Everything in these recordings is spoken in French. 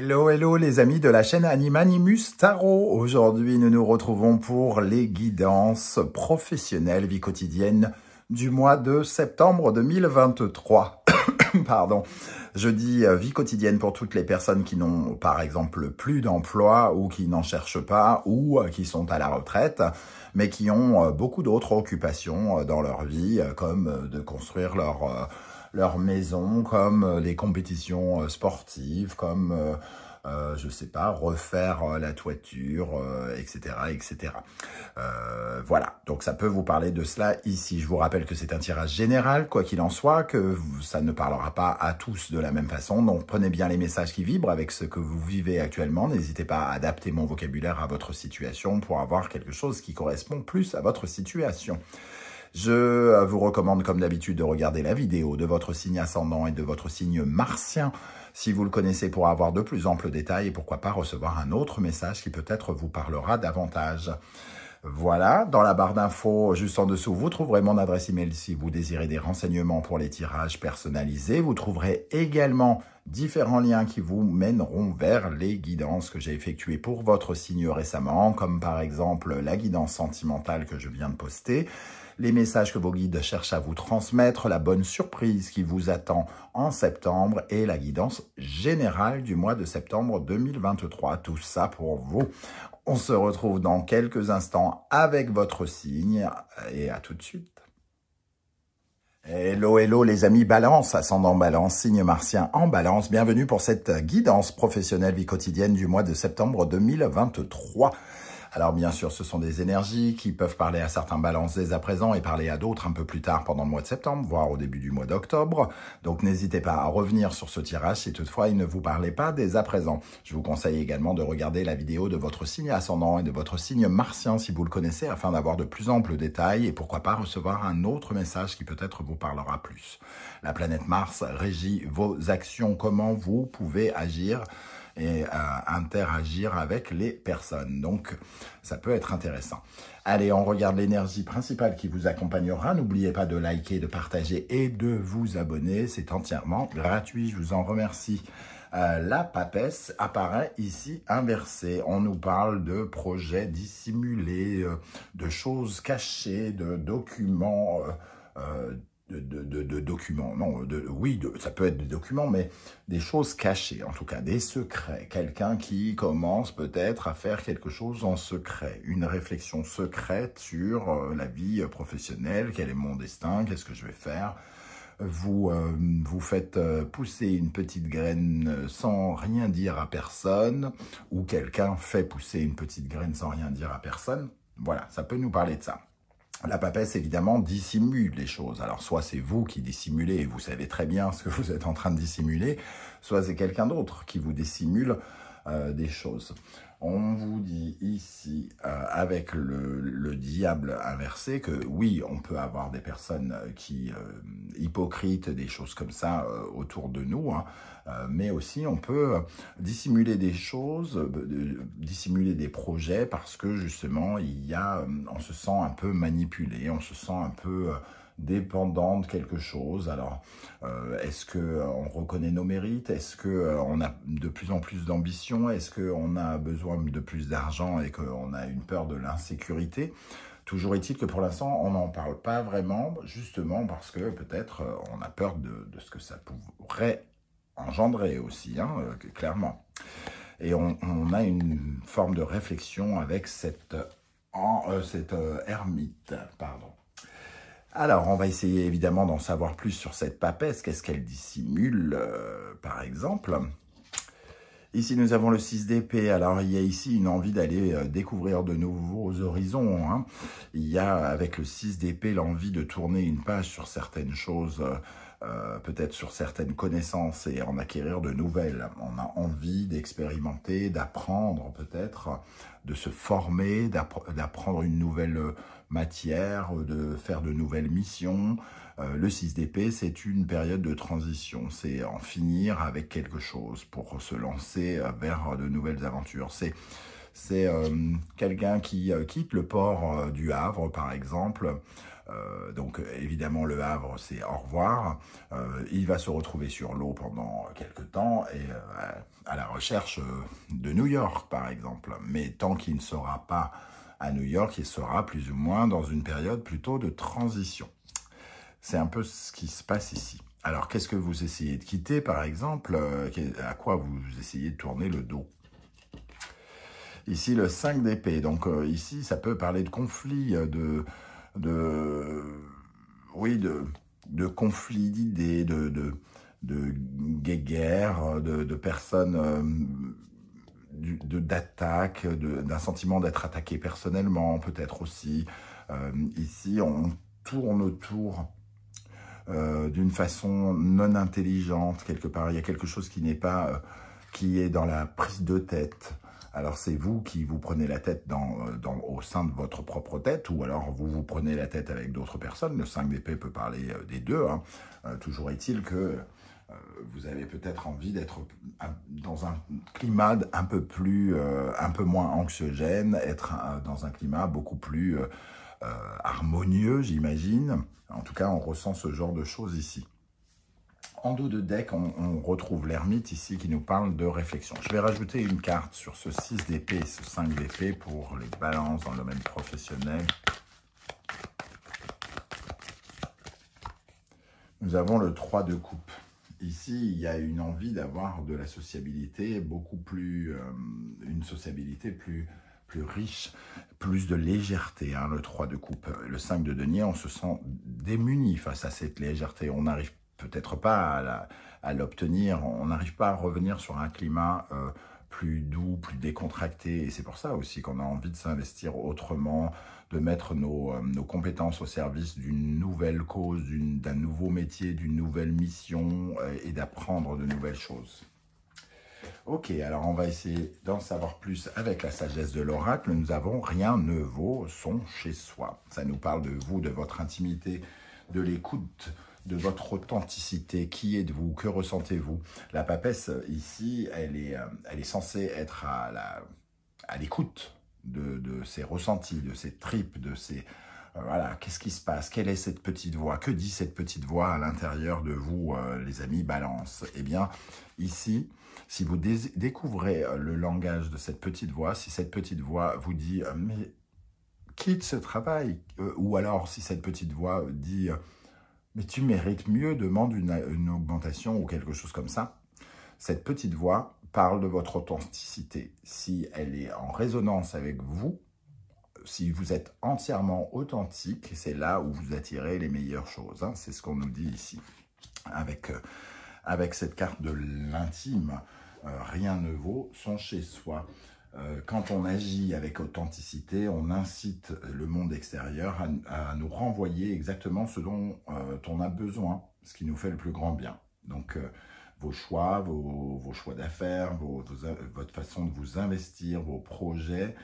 Hello, hello les amis de la chaîne Animanimus Tarot. Aujourd'hui, nous nous retrouvons pour les guidances professionnelles vie quotidienne du mois de septembre 2023. Pardon. Je dis vie quotidienne pour toutes les personnes qui n'ont par exemple plus d'emploi ou qui n'en cherchent pas ou qui sont à la retraite, mais qui ont beaucoup d'autres occupations dans leur vie, comme de construire leur maison, comme les compétitions sportives, comme, je sais pas, refaire la toiture, etc., etc. Voilà, donc ça peut vous parler de cela ici. Je vous rappelle que c'est un tirage général, quoi qu'il en soit, que ça ne parlera pas à tous de la même façon. Donc prenez bien les messages qui vibrent avec ce que vous vivez actuellement. N'hésitez pas à adapter mon vocabulaire à votre situation pour avoir quelque chose qui correspond plus à votre situation. Je vous recommande comme d'habitude de regarder la vidéo de votre signe ascendant et de votre signe martien si vous le connaissez pour avoir de plus amples détails et pourquoi pas recevoir un autre message qui peut-être vous parlera davantage. Voilà, dans la barre d'infos juste en dessous, vous trouverez mon adresse email si vous désirez des renseignements pour les tirages personnalisés. Vous trouverez également différents liens qui vous mèneront vers les guidances que j'ai effectuées pour votre signe récemment, comme par exemple la guidance sentimentale que je viens de poster, les messages que vos guides cherchent à vous transmettre, la bonne surprise qui vous attend en septembre et la guidance générale du mois de septembre 2023. Tout ça pour vous. On se retrouve dans quelques instants avec votre signe et à tout de suite. Hello, hello les amis Balance, ascendant Balance, signe martien en Balance. Bienvenue pour cette guidance professionnelle vie quotidienne du mois de septembre 2023. Alors bien sûr, ce sont des énergies qui peuvent parler à certains balances dès à présent et parler à d'autres un peu plus tard pendant le mois de septembre, voire au début du mois d'octobre. Donc n'hésitez pas à revenir sur ce tirage si toutefois il ne vous parlait pas dès à présent. Je vous conseille également de regarder la vidéo de votre signe ascendant et de votre signe martien si vous le connaissez afin d'avoir de plus amples détails et pourquoi pas recevoir un autre message qui peut-être vous parlera plus. La planète Mars régit vos actions, comment vous pouvez agir et interagir avec les personnes. Donc, ça peut être intéressant. Allez, on regarde l'énergie principale qui vous accompagnera. N'oubliez pas de liker, de partager et de vous abonner. C'est entièrement gratuit. Je vous en remercie. La papesse apparaît ici inversée. On nous parle de projets dissimulés, de choses cachées, de documents... documents, non, ça peut être des documents, mais des choses cachées, en tout cas, des secrets. Quelqu'un qui commence peut-être à faire quelque chose en secret, une réflexion secrète sur la vie professionnelle, quel est mon destin, qu'est-ce que je vais faire. Vous faites pousser une petite graine sans rien dire à personne, ou quelqu'un fait pousser une petite graine sans rien dire à personne. Voilà, ça peut nous parler de ça. La papesse, évidemment, dissimule les choses. Alors, soit c'est vous qui dissimulez et vous savez très bien ce que vous êtes en train de dissimuler, soit c'est quelqu'un d'autre qui vous dissimule des choses. On vous dit ici, avec le diable inversé, que oui, on peut avoir des personnes qui hypocrites, des choses comme ça autour de nous, hein, mais aussi on peut dissimuler des choses, dissimuler des projets parce que justement, on se sent un peu manipulé, on se sent un peu... dépendant de quelque chose. Alors, est-ce qu'on reconnaît nos mérites? Est-ce qu'on a de plus en plus d'ambition? Est-ce qu'on a besoin de plus d'argent et qu'on a une peur de l'insécurité? Toujours est-il que pour l'instant, on n'en parle pas vraiment, justement parce que peut-être on a peur de ce que ça pourrait engendrer aussi, hein, clairement. Et on a une forme de réflexion avec cette ermite, pardon. Alors, on va essayer évidemment d'en savoir plus sur cette papesse. Qu'est-ce qu'elle dissimule, par exemple? Ici, nous avons le 6 d'épée. Alors, il y a ici une envie d'aller découvrir de nouveaux horizons, hein. Il y a, avec le 6 d'épée, l'envie de tourner une page sur certaines choses, peut-être sur certaines connaissances et en acquérir de nouvelles. On a envie d'expérimenter, d'apprendre peut-être, de se former, d'apprendre une nouvelle matière, de faire de nouvelles missions. Le 6 d'épée, c'est une période de transition. C'est en finir avec quelque chose pour se lancer vers de nouvelles aventures. C'est quelqu'un qui quitte le port du Havre, par exemple, Donc évidemment le Havre c'est au revoir, il va se retrouver sur l'eau pendant quelques temps et à la recherche de New York par exemple, mais tant qu'il ne sera pas à New York, il sera plus ou moins dans une période plutôt de transition. C'est un peu ce qui se passe ici. Alors qu'est-ce que vous essayez de quitter par exemple, à quoi vous essayez de tourner le dos? Ici le 5 d'épée, donc ici ça peut parler de conflit, oui, de conflits d'idées, de guéguerres, de personnes, d'attaques, d'un sentiment d'être attaqué personnellement, peut-être aussi. Ici, on tourne autour d'une façon non intelligente, quelque part. Il y a quelque chose qui n'est pas, qui est dans la prise de tête. Alors c'est vous qui vous prenez la tête au sein de votre propre tête, ou alors vous vous prenez la tête avec d'autres personnes. Le 5 d'épée peut parler des deux. Hein. Toujours est-il que vous avez peut-être envie d'être dans un climat un peu moins anxiogène, être dans un climat beaucoup plus harmonieux, j'imagine. En tout cas, on ressent ce genre de choses ici. En dos de deck, on retrouve l'ermite ici qui nous parle de réflexion. Je vais rajouter une carte sur ce 6 d'épée et ce 5 d'épée pour les balances dans le domaine professionnel. Nous avons le 3 de coupe. Ici, il y a une envie d'avoir de la sociabilité beaucoup plus, une sociabilité plus riche, plus de légèreté, hein, le 3 de coupe. Le 5 de denier, on se sent démuni face à cette légèreté. On n'arrive peut-être pas à l'obtenir, on n'arrive pas à revenir sur un climat plus doux, plus décontracté. Et c'est pour ça aussi qu'on a envie de s'investir autrement, de mettre nos compétences au service d'une nouvelle cause, d'un nouveau métier, d'une nouvelle mission et d'apprendre de nouvelles choses. Ok, alors on va essayer d'en savoir plus avec la sagesse de l'oracle. Nous avons « Rien ne vaut son chez soi ». Ça nous parle de vous, de votre intimité, de l'écoute, de votre authenticité. Qui êtes-vous? Que ressentez-vous? La papesse, ici, elle est censée être à l'écoute de ses ressentis, de ses tripes, de ses... voilà, qu'est-ce qui se passe? Quelle est cette petite voix? Que dit cette petite voix à l'intérieur de vous, les amis Balance? Eh bien, ici, si vous découvrez le langage de cette petite voix, si cette petite voix vous dit « mais quitte ce travail », ou alors si cette petite voix dit « mais tu mérites mieux, demande une augmentation » ou quelque chose comme ça, cette petite voix parle de votre authenticité. Si elle est en résonance avec vous, si vous êtes entièrement authentique, c'est là où vous attirez les meilleures choses. Hein. C'est ce qu'on nous dit ici. Avec cette carte de l'intime, rien ne vaut son chez soi. Quand on agit avec authenticité, on incite le monde extérieur à nous renvoyer exactement ce dont on a besoin, ce qui nous fait le plus grand bien. Donc, vos choix, vos choix d'affaires, votre façon de vous investir, vos projets,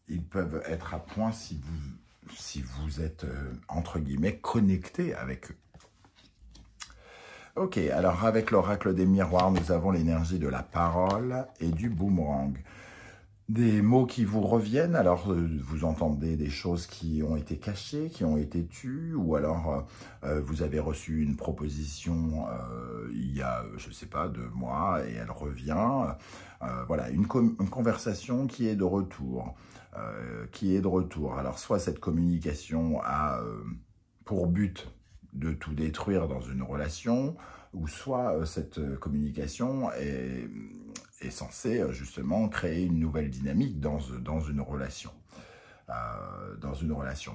ils peuvent être à point si vous êtes, entre guillemets, connecté avec eux. Ok, alors avec l'oracle des miroirs, nous avons l'énergie de la parole et du boomerang. Des mots qui vous reviennent, alors vous entendez des choses qui ont été cachées, qui ont été tues, ou alors vous avez reçu une proposition il y a, je ne sais pas, 2 mois, et elle revient. Voilà, une conversation qui est de retour. Alors, soit cette communication a pour but de tout détruire dans une relation, ou soit cette communication est censée justement créer une nouvelle dynamique dans une relation.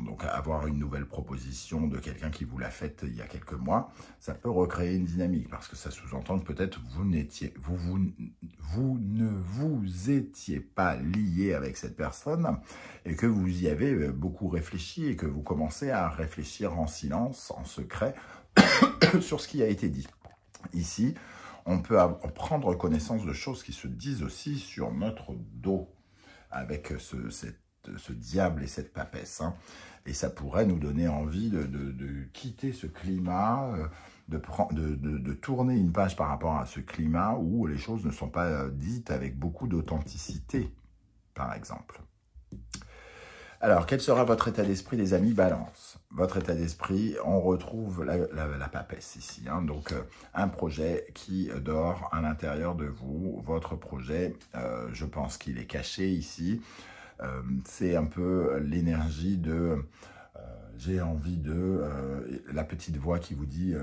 Donc, avoir une nouvelle proposition de quelqu'un qui vous l'a faite il y a quelques mois, ça peut recréer une dynamique, parce que ça sous-entend que peut-être vous ne vous étiez pas lié avec cette personne et que vous y avez beaucoup réfléchi et que vous commencez à réfléchir en silence, en secret, sur ce qui a été dit. Ici, on peut prendre connaissance de choses qui se disent aussi sur notre dos, avec ce diable et cette papesse. Hein. Et ça pourrait nous donner envie de quitter ce climat, de tourner une page par rapport à ce climat où les choses ne sont pas dites avec beaucoup d'authenticité, par exemple. Alors, quel sera votre état d'esprit, les amis Balance? Votre état d'esprit, on retrouve la papesse ici. Hein, donc, un projet qui dort à l'intérieur de vous. Votre projet, je pense qu'il est caché ici. C'est un peu l'énergie de... j'ai envie de... la petite voix qui vous dit...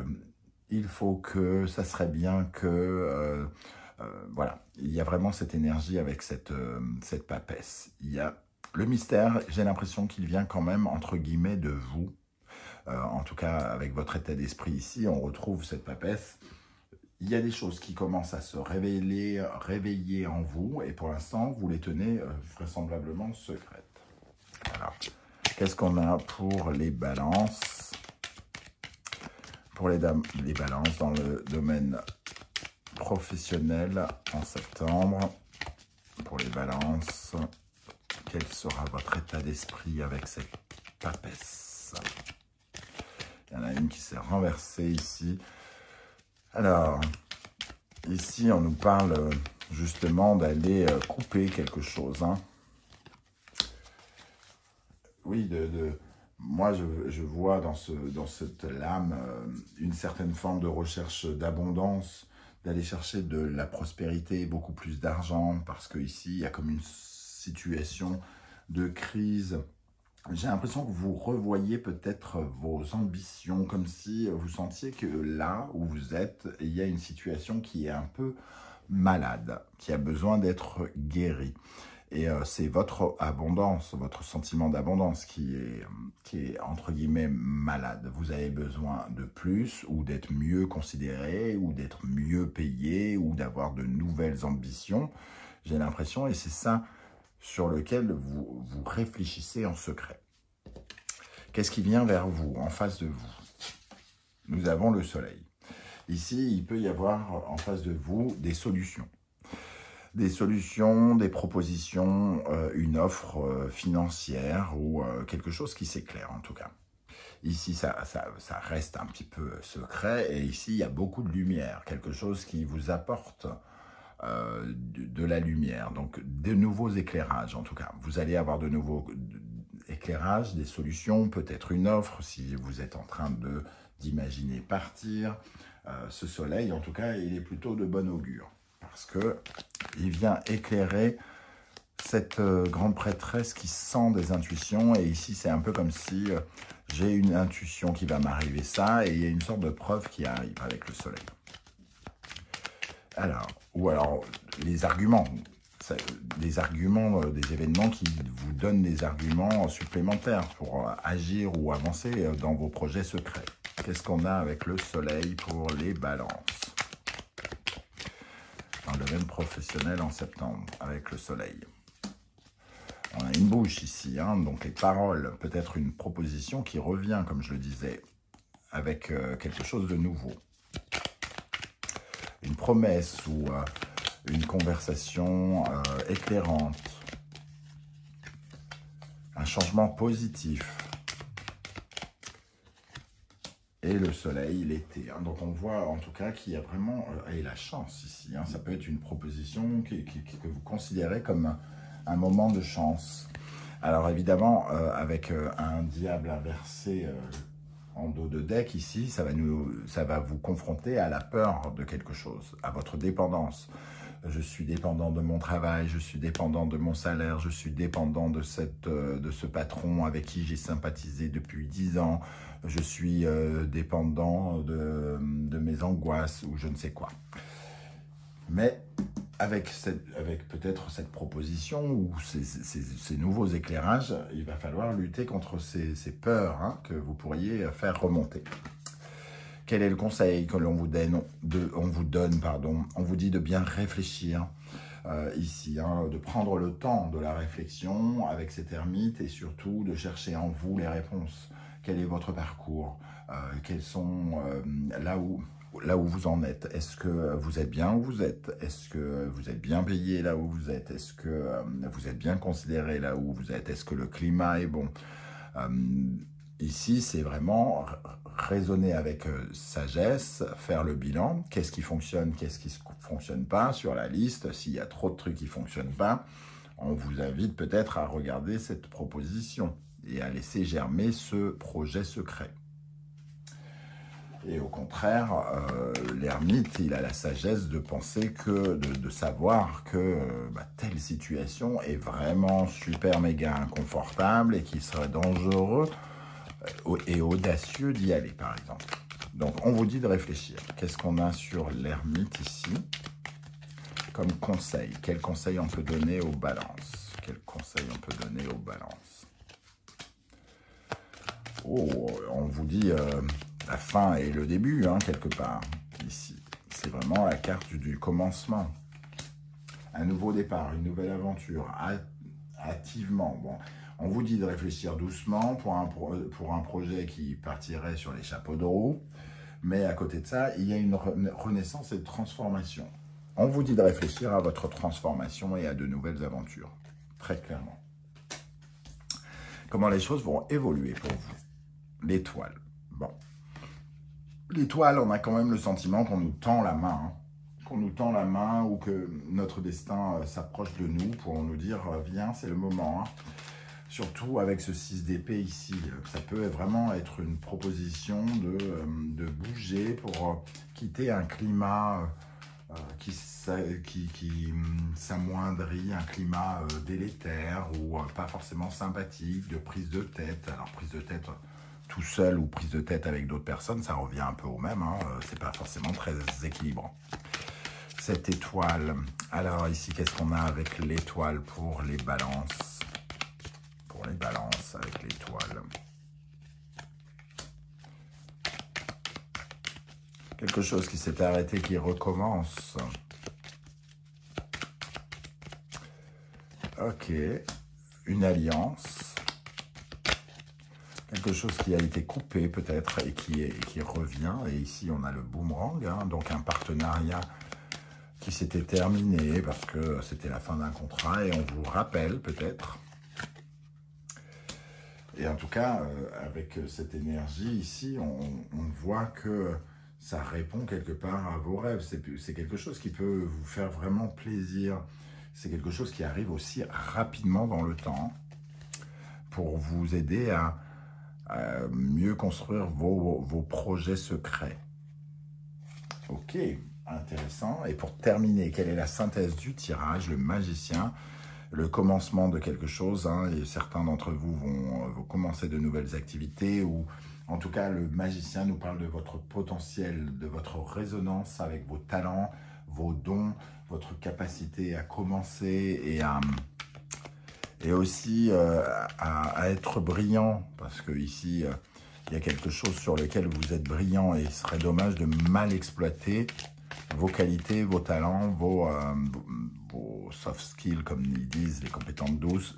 il faut que... ça serait bien que... voilà, il y a vraiment cette énergie avec cette papesse. Il y a le mystère, j'ai l'impression qu'il vient quand même, entre guillemets, de vous. En tout cas, avec votre état d'esprit ici, on retrouve cette papesse. Il y a des choses qui commencent à se réveiller en vous, et pour l'instant, vous les tenez vraisemblablement secrètes. Alors, qu'est-ce qu'on a pour les balances? Pour les balances dans le domaine professionnel en septembre, pour les balances, quel sera votre état d'esprit avec cette papesse? Il y en a une qui s'est renversée ici. Alors, ici, on nous parle justement d'aller couper quelque chose. Hein. Oui, moi, je vois dans cette lame une certaine forme de recherche d'abondance, d'aller chercher de la prospérité, beaucoup plus d'argent, parce qu'ici, il y a comme une situation de crise. J'ai l'impression que vous revoyez peut-être vos ambitions, comme si vous sentiez que là où vous êtes, il y a une situation qui est un peu malade, qui a besoin d'être guérie. Et c'est votre abondance, votre sentiment d'abondance qui est entre guillemets malade. Vous avez besoin de plus, ou d'être mieux considéré, ou d'être mieux payé, ou d'avoir de nouvelles ambitions. J'ai l'impression, et c'est ça sur lequel vous réfléchissez en secret. Qu'est-ce qui vient vers vous, en face de vous? Nous avons le soleil. Ici, il peut y avoir en face de vous des solutions. Des solutions, des propositions, une offre financière ou quelque chose qui s'éclaire en tout cas. Ici, ça reste un petit peu secret et ici, il y a beaucoup de lumière, quelque chose qui vous apporte de la lumière, donc de nouveaux éclairages en tout cas. Vous allez avoir de nouveaux éclairages, des solutions, peut-être une offre si vous êtes en train d'imaginer partir. Ce soleil, en tout cas, il est plutôt de bon augure parce qu'il vient éclairer cette grande prêtresse qui sent des intuitions. Et ici, c'est un peu comme si j'ai une intuition qui va m'arriver ça et il y a une sorte de preuve qui arrive avec le soleil. Alors, ou alors les arguments, des événements qui vous donnent des arguments supplémentaires pour agir ou avancer dans vos projets secrets. Qu'est-ce qu'on a avec le soleil pour les balances? Dans le domaine professionnel en septembre, avec le soleil. On a une bouche ici, hein, donc les paroles, peut-être une proposition qui revient, comme je le disais, avec quelque chose de nouveau. Une promesse ou une conversation éclairante. Un changement positif. Et le soleil, l'été. Hein. Donc on voit en tout cas qu'il y a vraiment et la chance ici. Hein. Ça peut être une proposition que vous considérez comme un moment de chance. Alors évidemment, avec un diable inversé en dos de deck ici, ça va vous confronter à la peur de quelque chose, à votre dépendance. Je suis dépendant de mon travail, je suis dépendant de mon salaire, je suis dépendant de ce patron avec qui j'ai sympathisé depuis 10 ans, je suis dépendant de mes angoisses ou je ne sais quoi. Mais avec peut-être cette proposition ou ces nouveaux éclairages, il va falloir lutter contre ces peurs hein, que vous pourriez faire remonter. Quel est le conseil que l'on vous donne, on vous dit de bien réfléchir ici, hein, de prendre le temps de la réflexion avec cet ermite et surtout de chercher en vous les réponses. Quel est votre parcours? Quels sont là où vous en êtes? Est-ce que vous êtes bien où vous êtes? Est-ce que vous êtes bien payé là où vous êtes? Est-ce que vous êtes bien considéré là où vous êtes? Est-ce que le climat est bon? Ici, c'est vraiment raisonner avec sagesse, faire le bilan. Qu'est-ce qui fonctionne, qu'est-ce qui ne fonctionne pas sur la liste? S'il y a trop de trucs qui ne fonctionnent pas, on vous invite peut-être à regarder cette proposition et à laisser germer ce projet secret. Et au contraire, l'ermite, il a la sagesse de penser que, de savoir que telle situation est vraiment super méga inconfortable et qu'il serait dangereux et audacieux d'y aller, par exemple. Donc, on vous dit de réfléchir. Qu'est-ce qu'on a sur l'ermite ici comme conseil? Quel conseil on peut donner aux balances? Quel conseil on peut donner aux balances? Oh, on vous dit la fin et le début, hein, quelque part, ici. C'est vraiment la carte du commencement. Un nouveau départ, une nouvelle aventure, hâtivement. Bon, on vous dit de réfléchir doucement pour un projet qui partirait sur les chapeaux de roue. Mais à côté de ça, il y a une renaissance et une transformation. On vous dit de réfléchir à votre transformation et à de nouvelles aventures, très clairement. Comment les choses vont évoluer pour vous? L'étoile. Bon. L'étoile, on a quand même le sentiment qu'on nous tend la main. Hein. Qu'on nous tend la main ou que notre destin s'approche de nous pour nous dire « Viens, c'est le moment. Hein. » Surtout avec ce 6 d'épée ici. Ça peut vraiment être une proposition de bouger pour quitter un climat qui s'amoindrit, un climat délétère ou pas forcément sympathique, de prise de tête. Alors prise de tête tout seul ou prise de tête avec d'autres personnes, ça revient un peu au même, hein, c'est pas forcément très équilibrant. Cette étoile, alors ici qu'est-ce qu'on a avec l'étoile pour les balances? Pour les balances avec l'étoile. Quelque chose qui s'est arrêté, qui recommence. Ok. Une alliance. Quelque chose qui a été coupé peut-être et qui revient. Et ici, on a le boomerang. Hein, donc, un partenariat qui s'était terminé parce que c'était la fin d'un contrat. Et on vous rappelle peut-être. Et en tout cas, avec cette énergie ici, on voit que ça répond quelque part à vos rêves. C'est quelque chose qui peut vous faire vraiment plaisir. C'est quelque chose qui arrive aussi rapidement dans le temps pour vous aider à mieux construire vos projets secrets. Ok, intéressant. Et pour terminer, quelle est la synthèse du tirage? Le magicien, le commencement de quelque chose, hein, et certains d'entre vous vont commencer de nouvelles activités, ou en tout cas le magicien nous parle de votre potentiel, de votre résonance avec vos talents, vos dons, votre capacité à commencer et aussi à être brillant, parce que ici il y a quelque chose sur lequel vous êtes brillant et il serait dommage de mal exploiter vos qualités, vos talents, vos soft skills, comme ils disent, les compétences douces,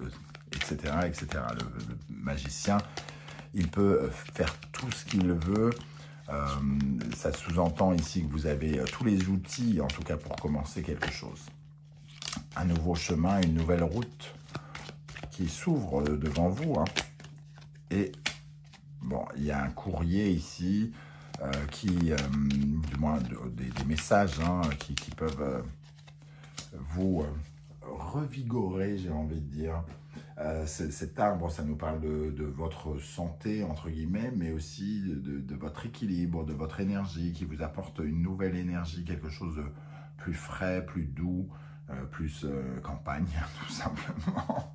etc. etc. Le magicien, il peut faire tout ce qu'il veut. Ça sous-entend ici que vous avez tous les outils, en tout cas pour commencer quelque chose. Un nouveau chemin, une nouvelle route qui s'ouvre devant vous. Hein. Et bon, il y a un courrier ici, du moins des messages hein, qui peuvent vous revigorer, j'ai envie de dire. Cet arbre, ça nous parle de votre santé, entre guillemets, mais aussi de votre équilibre, de votre énergie, qui vous apporte une nouvelle énergie, quelque chose de plus frais, plus doux, plus campagne, tout simplement.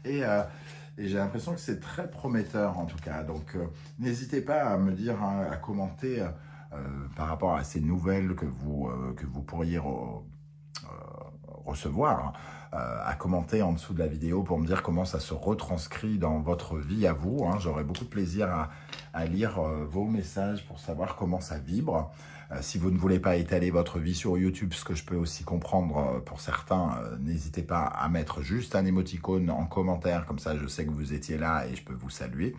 Et j'ai l'impression que c'est très prometteur, en tout cas. Donc, n'hésitez pas à me dire, hein, à commenter par rapport à ces nouvelles que vous pourriez recevoir, hein, à commenter en dessous de la vidéo pour me dire comment ça se retranscrit dans votre vie à vous. Hein. J'aurai beaucoup de plaisir à lire vos messages pour savoir comment ça vibre. Si vous ne voulez pas étaler votre vie sur YouTube, ce que je peux aussi comprendre pour certains, n'hésitez pas à mettre juste un émoticône en commentaire, comme ça je sais que vous étiez là et je peux vous saluer.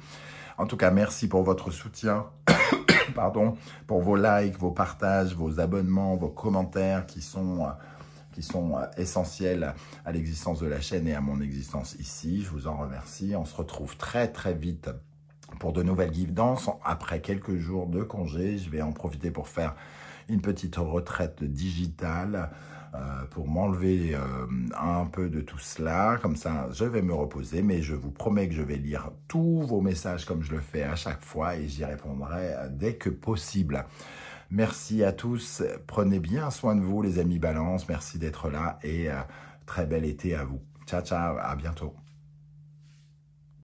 En tout cas, merci pour votre soutien, pardon, pour vos likes, vos partages, vos abonnements, vos commentaires qui sont essentiels à l'existence de la chaîne et à mon existence ici. Je vous en remercie. On se retrouve très très vite pour de nouvelles guidances. Après quelques jours de congé, je vais en profiter pour faire une petite retraite digitale pour m'enlever un peu de tout cela. Comme ça, je vais me reposer, mais je vous promets que je vais lire tous vos messages comme je le fais à chaque fois et j'y répondrai dès que possible. Merci à tous. Prenez bien soin de vous, les amis Balance. Merci d'être là et très bel été à vous. Ciao, ciao. À bientôt.